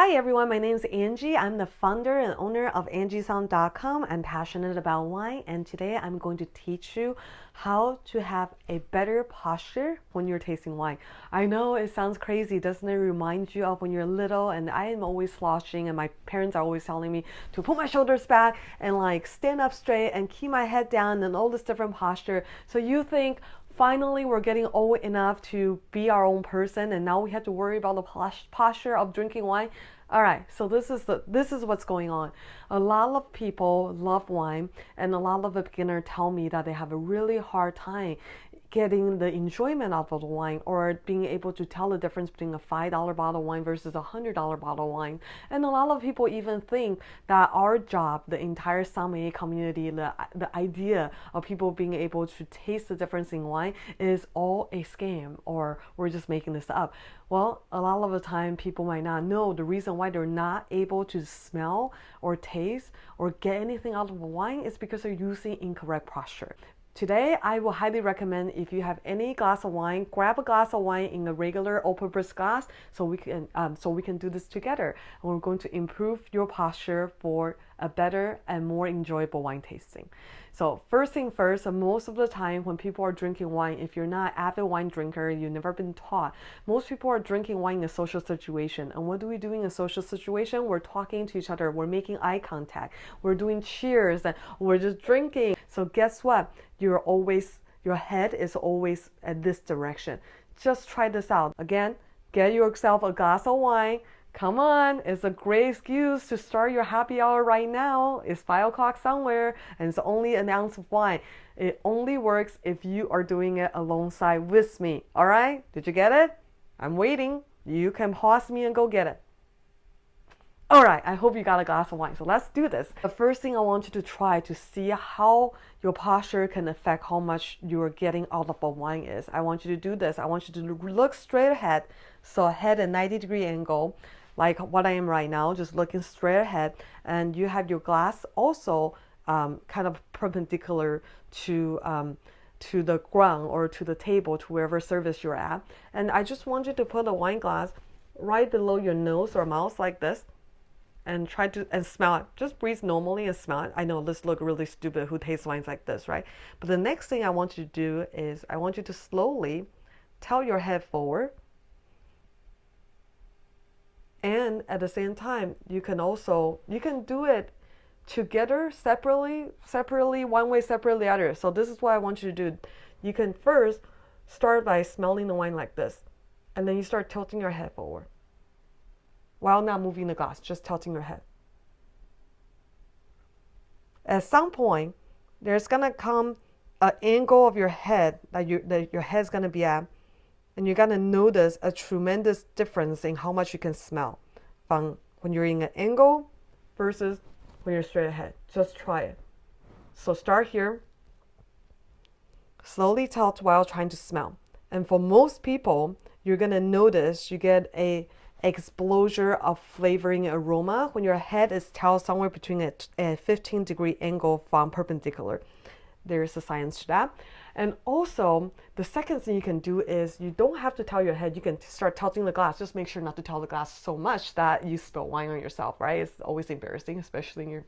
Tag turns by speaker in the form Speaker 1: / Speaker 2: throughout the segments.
Speaker 1: Hi everyone, my name is Angie. I'm the founder and owner of angiesound.com. I'm passionate about wine, and today I'm going to teach you how to have a better posture when you're tasting wine. I know it sounds crazy. Doesn't it remind you of when you're little and I am always slouching and my parents are always telling me to put my shoulders back and like stand up straight and keep my head down and all this different posture. So you think, finally, we're getting old enough to be our own person, and now we have to worry about the posture of drinking wine. All right, so this is what's going on. A lot of people love wine, and a lot of the beginners tell me that they have a really hard time getting the enjoyment out of the wine or being able to tell the difference between a $5 bottle of wine versus a $100 bottle of wine. And a lot of people even think that our job, the entire sommelier community, the idea of people being able to taste the difference in wine is all a scam, or we're just making this up. Well, a lot of the time people might not know the reason why they're not able to smell or taste or get anything out of the wine is because they're using incorrect posture. Today, I will highly recommend, if you have any glass of wine, grab a glass of wine in a regular open-breast glass so we can do this together. And we're going to improve your posture for a better and more enjoyable wine tasting. So first thing first, most of the time when people are drinking wine, if you're not an avid wine drinker, you've never been taught, most people are drinking wine in a social situation. And what do we do in a social situation? We're talking to each other, we're making eye contact, we're doing cheers, and we're just drinking. So guess what? Your head is always at this direction. Just try this out. Again, get yourself a glass of wine. Come on, it's a great excuse to start your happy hour right now. It's 5 o'clock somewhere and it's only an ounce of wine. It only works if you are doing it alongside with me. All right? Did you get it? I'm waiting. You can pause me and go get it. All right, I hope you got a glass of wine. So let's do this. The first thing I want you to try to see how your posture can affect how much you're getting out of a wine is. I want you to do this. I want you to look straight ahead. So head at 90-degree angle, like what I am right now, just looking straight ahead. And you have your glass also kind of perpendicular to the ground or to the table, to wherever service you're at. And I just want you to put a wine glass right below your nose or mouth like this. And try to smell it. Just breathe normally and smell it. I know this looks really stupid, who tastes wines like this, right? But the next thing I want you to do is I want you to slowly tilt your head forward. And at the same time, you can do it together, separately, one way, separately the other. So this is what I want you to do. You can first start by smelling the wine like this. And then you start tilting your head forward, while not moving the glass, just tilting your head. At some point, there's gonna come an angle of your head that your head's gonna be at, and you're gonna notice a tremendous difference in how much you can smell from when you're in an angle versus when you're straight ahead. Just try it. So start here, slowly tilt while trying to smell. And for most people, you're gonna notice you get a explosion of flavoring aroma when your head is tilted somewhere between a 15-degree angle from perpendicular. There is a science to that. And also, the second thing you can do is you don't have to tilt your head. You can start tilting the glass. Just make sure not to tilt the glass so much that you spill wine on yourself, right? It's always embarrassing, especially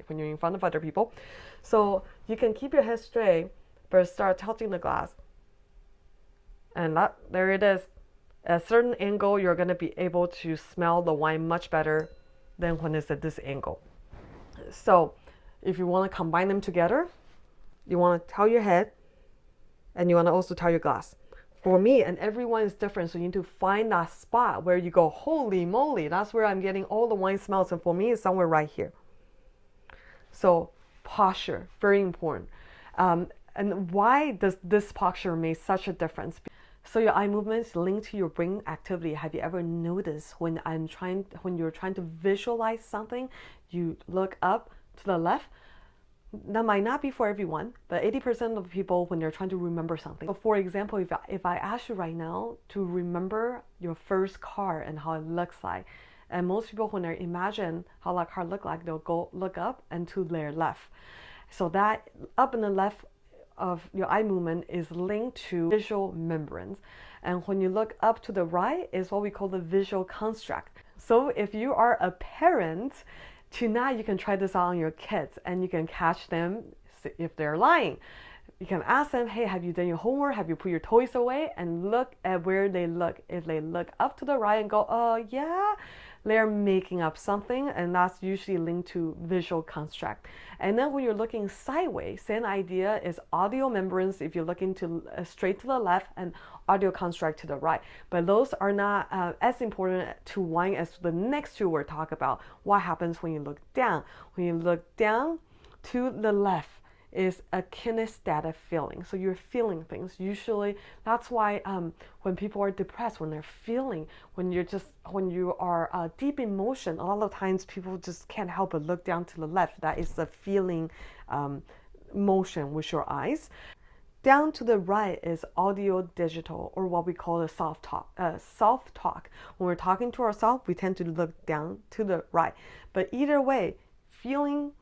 Speaker 1: when you're in front of other people. So you can keep your head straight, but start tilting the glass. And there it is. At a certain angle, you're going to be able to smell the wine much better than when it's at this angle. So if you want to combine them together, you want to tilt your head and you want to also tilt your glass. For me, and everyone is different, so you need to find that spot where you go, holy moly, that's where I'm getting all the wine smells. And for me, it's somewhere right here. So posture, very important. And why does this posture make such a difference? So your eye movements linked to your brain activity. Have you ever noticed when you're trying to visualize something, you look up to the left? That might not be for everyone, but 80% of people, when they're trying to remember something. So for example, if I ask you right now to remember your first car and how it looks like, and most people, when they imagine how that car look like, they'll go look up and to their left. So that up and the left of your eye movement is linked to visual membranes. And when you look up to the right is what we call the visual construct. So if you are a parent, tonight you can try this out on your kids and you can catch them if they're lying. You can ask them, hey, have you done your homework? Have you put your toys away? And look at where they look. If they look up to the right and go, oh, yeah, they're making up something, and that's usually linked to visual construct. And then when you're looking sideways, same idea is audio membranes if you're looking to straight to the left and audio construct to the right. But those are not as important to wine as the next two we're talking about. What happens when you look down? When you look down to the left, is a kinesthetic feeling. So you're feeling things. Usually that's why when people are depressed, when they're feeling, when you are deep in motion, a lot of times people just can't help but look down to the left. That is the feeling motion with your eyes. Down to the right is audio digital, or what we call the soft talk. When we're talking to ourselves, we tend to look down to the right. But either way, feeling,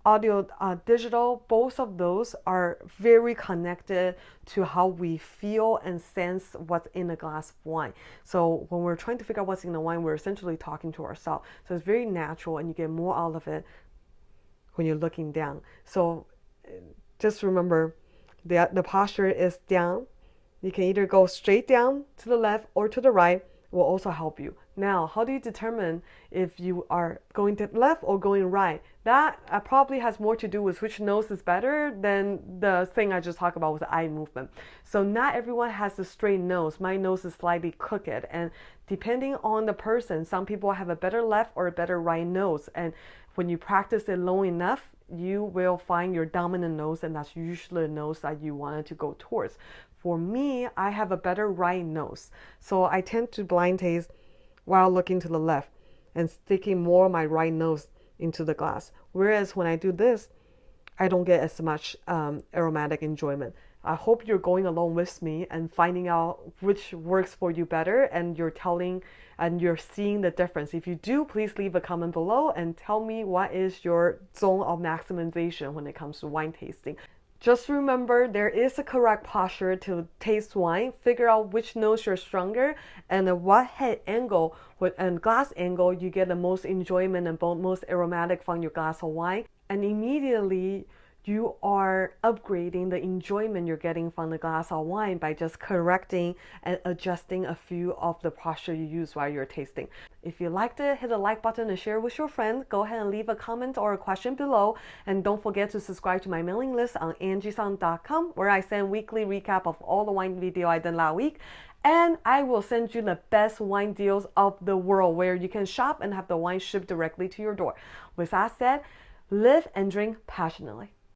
Speaker 1: audio, digital, both of those are very connected to how we feel and sense what's in a glass of wine. So when we're trying to figure out what's in the wine, we're essentially talking to ourselves. So it's very natural, and you get more out of it when you're looking down. So just remember, the posture is down. You can either go straight down to the left or to the right. Will also help you. Now, how do you determine if you are going to left or going right? That probably has more to do with which nose is better than the thing I just talked about with the eye movement. So not everyone has a straight nose. My nose is slightly crooked, and depending on the person, some people have a better left or a better right nose. And when you practice it long enough, you will find your dominant nose, and that's usually the nose that you wanted to go towards. For me, I have a better right nose, so I tend to blind taste while looking to the left and sticking more of my right nose into the glass. Whereas when I do this, I don't get as much aromatic enjoyment. I hope you're going along with me and finding out which works for you better, and you're telling and you're seeing the difference. If you do, please leave a comment below and tell me what is your zone of maximization when it comes to wine tasting. Just remember, there is a correct posture to taste wine. Figure out which nose you're stronger and at what head angle and glass angle you get the most enjoyment and most aromatic from your glass of wine. And immediately you are upgrading the enjoyment you're getting from the glass of wine by just correcting and adjusting a few of the posture you use while you're tasting. If you liked it, hit the like button and share with your friends. Go ahead and leave a comment or a question below. And don't forget to subscribe to my mailing list on angiesound.com, where I send weekly recap of all the wine video I done last week. And I will send you the best wine deals of the world, where you can shop and have the wine shipped directly to your door. With that said, live and drink passionately.